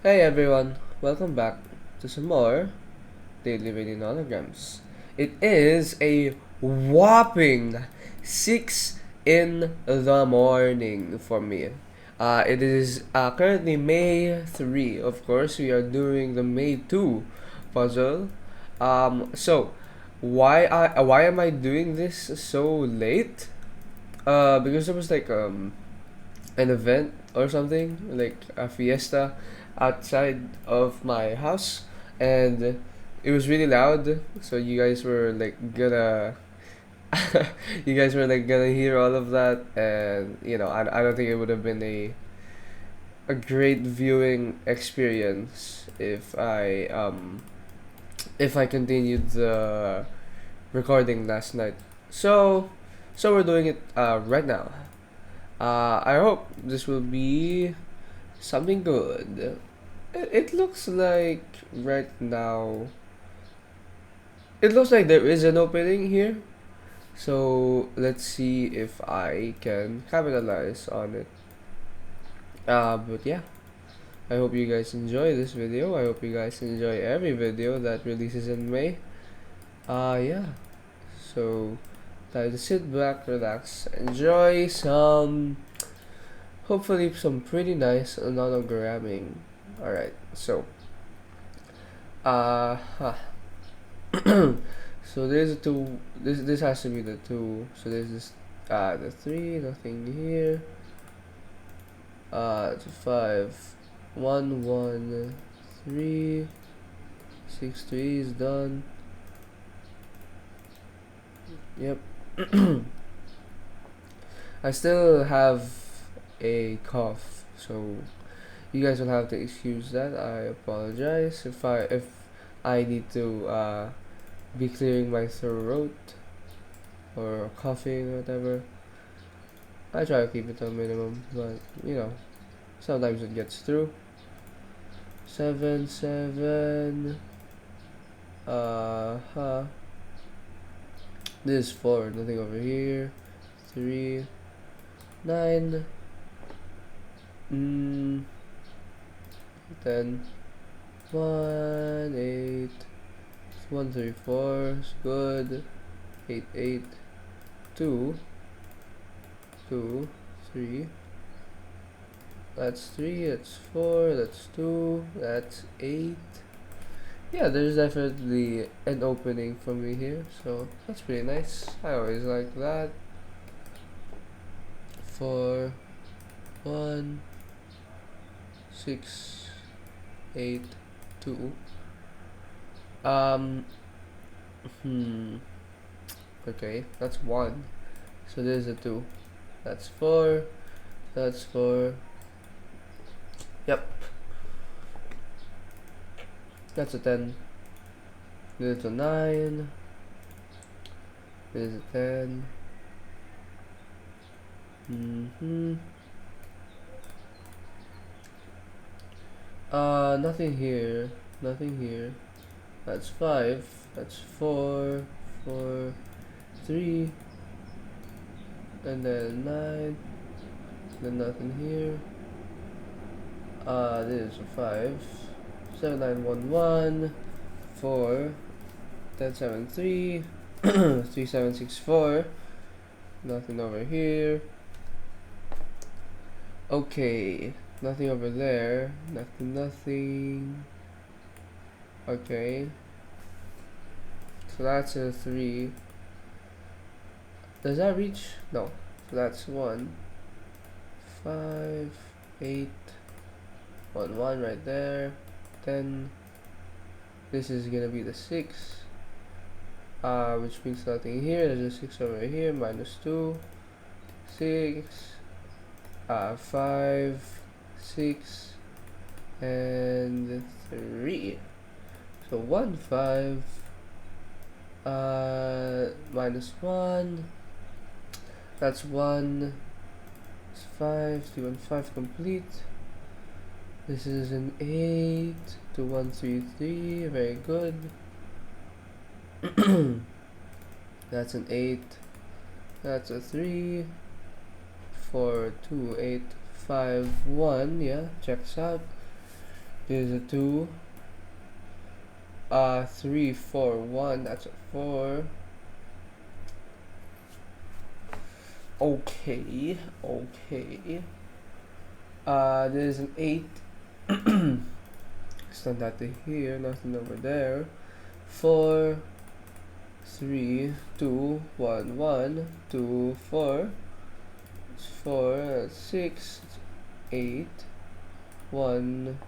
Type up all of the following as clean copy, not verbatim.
Hey everyone, welcome back to some more Daily Radio Nonograms. It is a whopping 6 in the morning for me. It is currently May 3. Of course, we are doing the May 2 puzzle. So, why am I doing this so late? Because there was like an event or something, like a fiesta outside of my house, and it was really loud. So you guys were like gonna, you guys were like gonna hear all of that, and I don't think it would have been a great viewing experience if I continued the recording last night. So we're doing it right now. I hope this will be something good. It looks like right now. It looks like there is an opening here. So let's see if I can capitalize on it. But yeah, I hope you guys enjoy this video. I hope you guys enjoy every video that releases in May. Yeah. So time to sit back, relax, enjoy some, hopefully some pretty nice nonogramming. Alright, so huh. So there's a two. This has to be the two. So there's this the three, nothing here. It's a 5. 1 1 3 6 3 is done. Yep. I still have a cough, so you guys will have to excuse that. I apologize if I need to be clearing my throat or coughing or whatever. I try to keep it to a minimum, but sometimes it gets through. 7 7. Huh. This is 4. Nothing over here. 3 9. 10 1 8. 1 3 4 is good. 8 8 2 2 3. That's 3, that's 4, that's 2, that's 8. Yeah, there's definitely an opening for me here, so that's pretty nice. I always like that. 4 1 6 8 2. Okay, that's 1. So there's a 2. That's 4. That's 4. Yep. That's a 10. There's a 9. There's a 10. Nothing here. Nothing here. That's 5. That's 4. 4. 3. And then 9. Then nothing here. This is a 5. 7 9 1 1. 4. 10 7 3. 3 7 6 4. Nothing over here. Okay. Nothing over there. Nothing. Okay. So that's a 3. Does that reach? No. So that's 1. 5 8 1 1 right there. 10. This is gonna be the 6. Which means nothing here. There's a 6 over here. -2. 6. 5 6 and 3. So 1 5 -1. That's 1. It's 5. 3 1 5 complete. This is an 8 to 1 3 3. Very good. That's an 8. That's a 3. 4 2 8 5 1. Yeah, checks out. Here's a 2. 3, 4, 1. That's a 4. Okay. There's an 8. Extend that to here. Nothing over there. 4, 3, 2, 1, 1, 2, 4. It's 4. That's 6. It's 8. 1,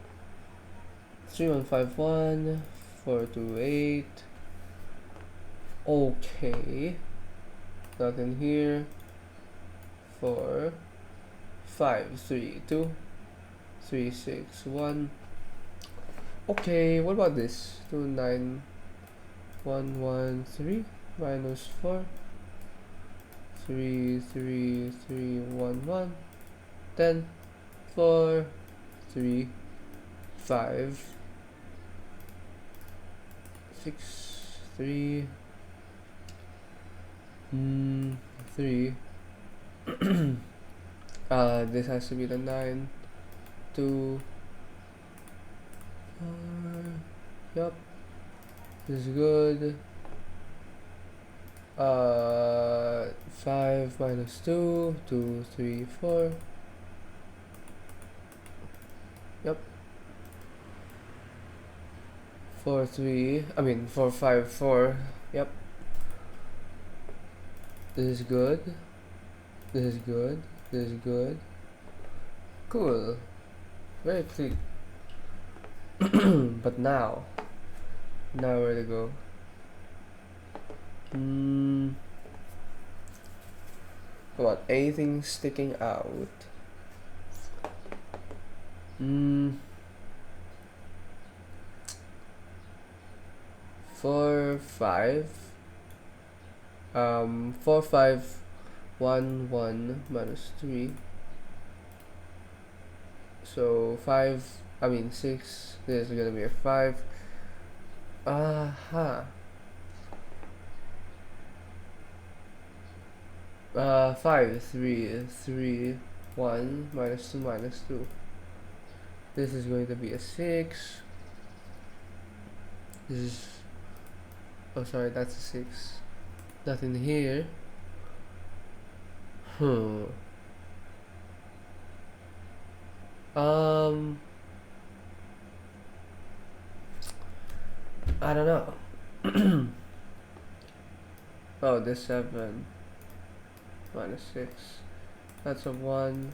3, 1, 5, 1. 4, 2, 8. Okay. Nothing here. 4, 5, 3, 2, 3, 6, 1. Okay, what about this? 2, 9, 1, 1, 3, minus 4, 3, 3, 3, 1, 1, 10, 4, 3, 5, 6, 3, 3. This has to be the 9, 2, 4. Yup, this is good. 5 minus 2, 2, 3, 4. Yep. 4, 3. 4, 5, 4. Yep. This is good. This is good. This is good. Cool. Very clean. But now where to go? What? Anything sticking out? 4, 5. 4, 5, 1, 1 minus 3. So 6. This is gonna be a 5. 5, 3, 3, 1 minus 2 minus 2. This is going to be a 6. This is, oh sorry, that's a 6. Nothing here. I don't know. Oh, this 7 minus 6. That's a 1.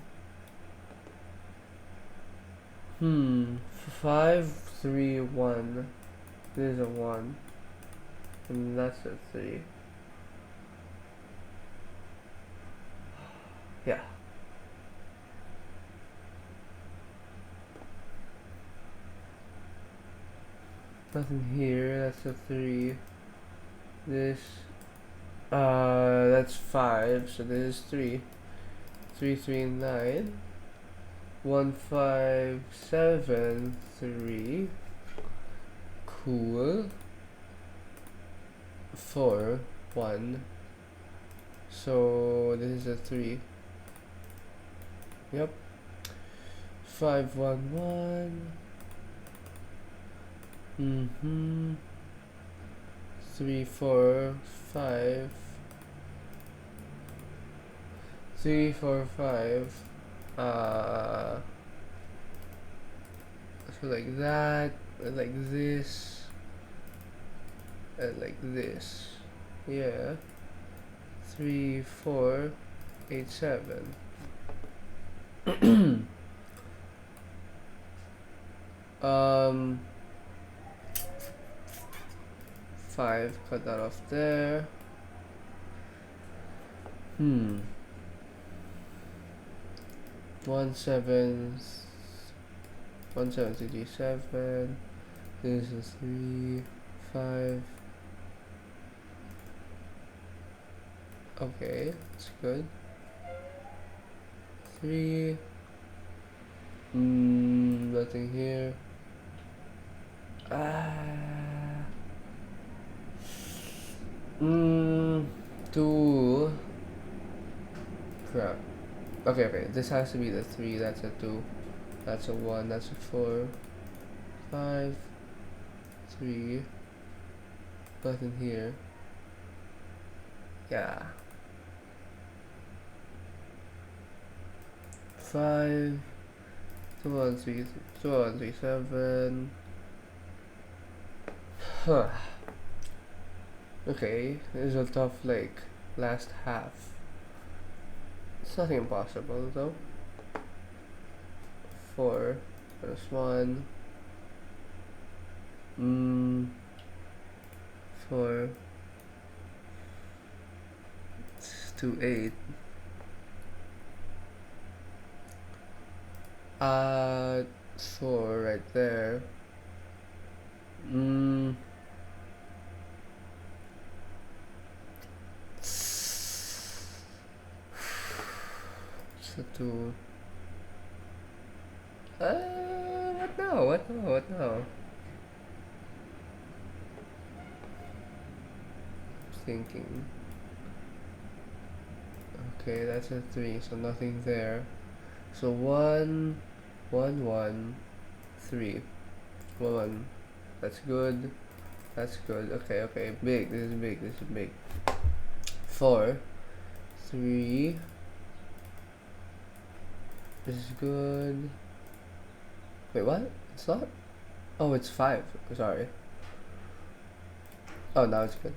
5, 3, 1. This is a 1. And that's a 3. Yeah. Nothing here. That's a 3. This, that's 5. So this is 3. 3, 3, 9. 1, 5, 7, 3. Cool. 4, 1. So this is a 3. Yep. 5, 1, 1. 3, 4, 5. 3, 4, 5. So like that, and like this, and like this. Yeah. 3, 4, 8, 7. 5, cut that off there. 1, 7, 1, 7, 3, 7. This is 3, 5. Okay, that's good. 3. Nothing here. 2. Crap. Okay, this has to be the 3. That's a 2. That's a 1. That's a 4. 5, 3, nothing here. Yeah. 5, 2, 1, 3, 2, 1, 3, 7. Huh. Okay, this is a tough like last half. It's nothing impossible though. 4 plus 1. 4 to 8. 4 right there. So 2. What now? What now? What now? Thinking. Okay, that's a 3, so nothing there. So 1, 1, 1, 3. 1. That's good. That's good. Okay, okay. Big. This is big. This is big. 4, 3. This is good. Wait, what? It's not? Oh, it's 5. Sorry. Oh, now it's good.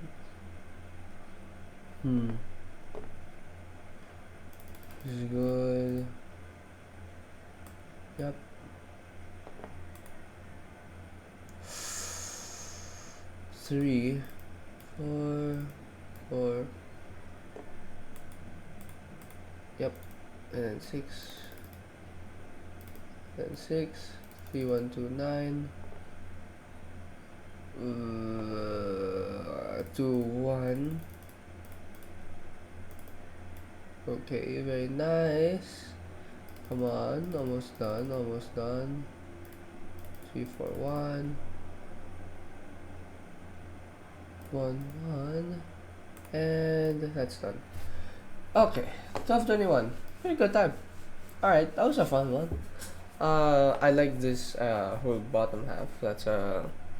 This is good. Yep. 3, 4, 4. Yep. And then 6. Then 6. 3, 1, 2, 9. 2, 1. Okay, very nice. Come on, almost done, almost done. 3, 4, 1. 1, 1. And that's done. Okay, 12:21. Pretty good time. Alright, that was a fun one. I like this whole bottom half. That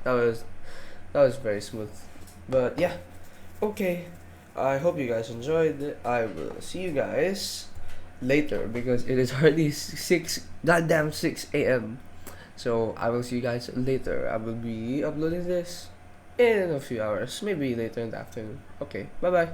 was very smooth. But yeah, okay. I hope you guys enjoyed. I will see you guys later because it is already 6 a.m. So I will see you guys later. I will be uploading this in a few hours, maybe later in the afternoon. Okay, bye bye.